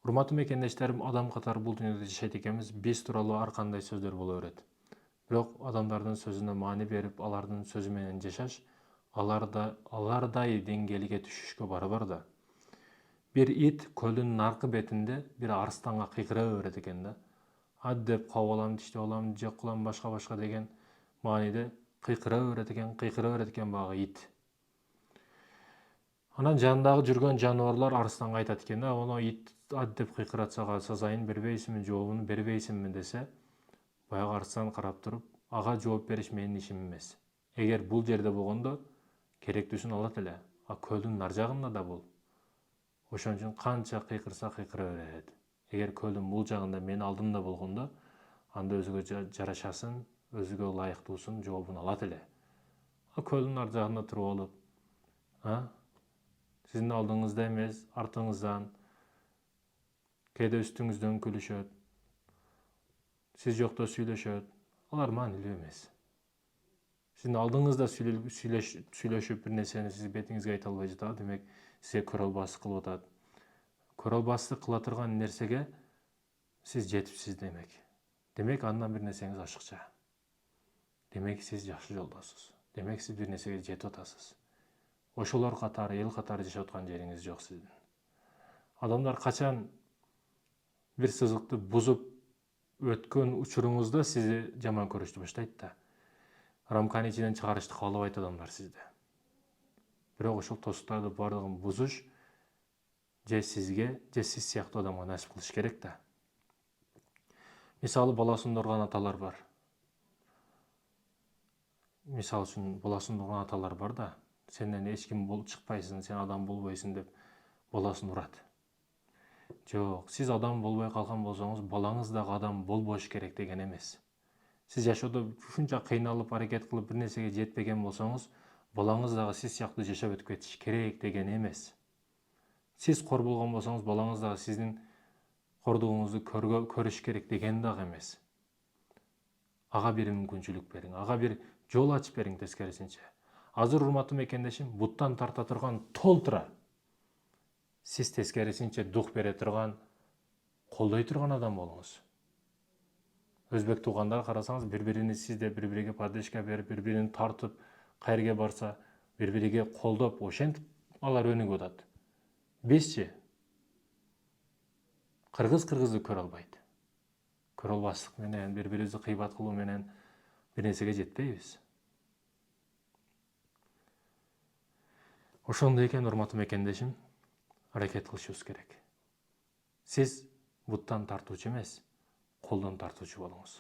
Урматтуу мекендештерим, адам катары бул дүйнөдө жашайт экенбиз, биз тууралуу ар кандай сөздөр боло берет. Бирок адамдардын сөзүнө маани берип, алардын сөзү менен жашаш, алардай деңгээлге түшүшкө барабар да. Бир ит көлдүн наркы бетинде бир арстанга кыйкыра берет экен да. Ат деп кабыл алам, тиштеп алам, жек кылам, башка деген мааниде кыйкыра берет экен баягы ит. Анан жанындагы жүргөн жаныбарлар арстанга айтат экен да, оно ит ат деп кыйкыратса сазайын бербейсиңби, жообун бербейсиңби десе, баягы арстан карап туруп, ага жооп бериш менин ишим эмес. Эгер бул жерде болгондо керектүүсүн алат эле, а көлдүн нар жагында да бул. Ошон үчүн канча кыйкырса кыйкыра берет. Эгер көлдүн бул жагында менин алдымда болгондо, анда өзүгө жарашасын, өзүгө ылайыктуусун жообун алат эле. А көлдүн ар жагында туруп алып, сиздин алдыңызда эмес, артыңыздан, кээде үстүңүздөн күлүшөт, сиз жокто сүйлөшөт, алар маанилүү эмес. Сиздин алдыңызда сүйлөшүп бир нерсени сиз бетиңизге айта албай жатат, демек сизге көрөлбастык кылып атат. Көрөлбастык кыла турган нерсеге сиз жетипсиз демек. Демек андан бир нерсеңиз ашыкча. Демек сиз жакшы жолдосуз. Демек сиз бир нерсеге жетип атасыз. Ошолор катары, эл катары жашап аткан жериңиз жок сиздин. Адамдар качан бир сызыкты бузуп өткөн учуруңузда сизди жаман көрүштү баштайт да. Рамканын ичинен чыгарышты каалабайт адамдар сизди. Бирок ошол тосуктарды бардыгын бузуш же сизге, же сиз сыяктуу адамга насип кылыш керек да. Мисалы, баласын урган аталар бар. Мисалы үчүн баласын урган аталар бар да. Сенден эч ким чыкпайсың, сен адам болбойсуң деп баласын урат. Жок, сиз адам болбой калган болсоңуз, балаңыз дагы адам болбош керек деген эмес. Сиз жашоодо ушунча кыйналып, аракет кылып бир нерсеге жетпеген болсоңуз, балаңыз дагы сиз сыяктуу жашап өтүп кетиш керек деген эмес. Сиз кор болгон болсоңуз, балаңыз дагы сиздин кордугуңузду көрүш керек деген дагы эмес. Ага бир мүмкүнчүлүк бериң, ага бир жол ачып бериң тескерисинче. Азыр урматтуу мекендешим, буттан тарта турган толтура. Сиз тескерисинче дух бере турган, колдой турган адам болуңуз. Өзбек туугандар карасаңыз, бири-бирини сизде бири-бириге поддержка берип, бири-бирин тартып, кайерге барса, бири-бириге колдоп, ошентип алар өнүгүп атат. Бизчи кыргызды көрө албайт. Көрө албастык менен, бири-бирибизди кыйбат кылуу менен бир нерсеге жетпейбиз. Ошондой экен, урматтуу мекендешим, аракет кылышыбыз керек. Сиз буттан тартуучу эмес, колдон тартуучу болуңуз.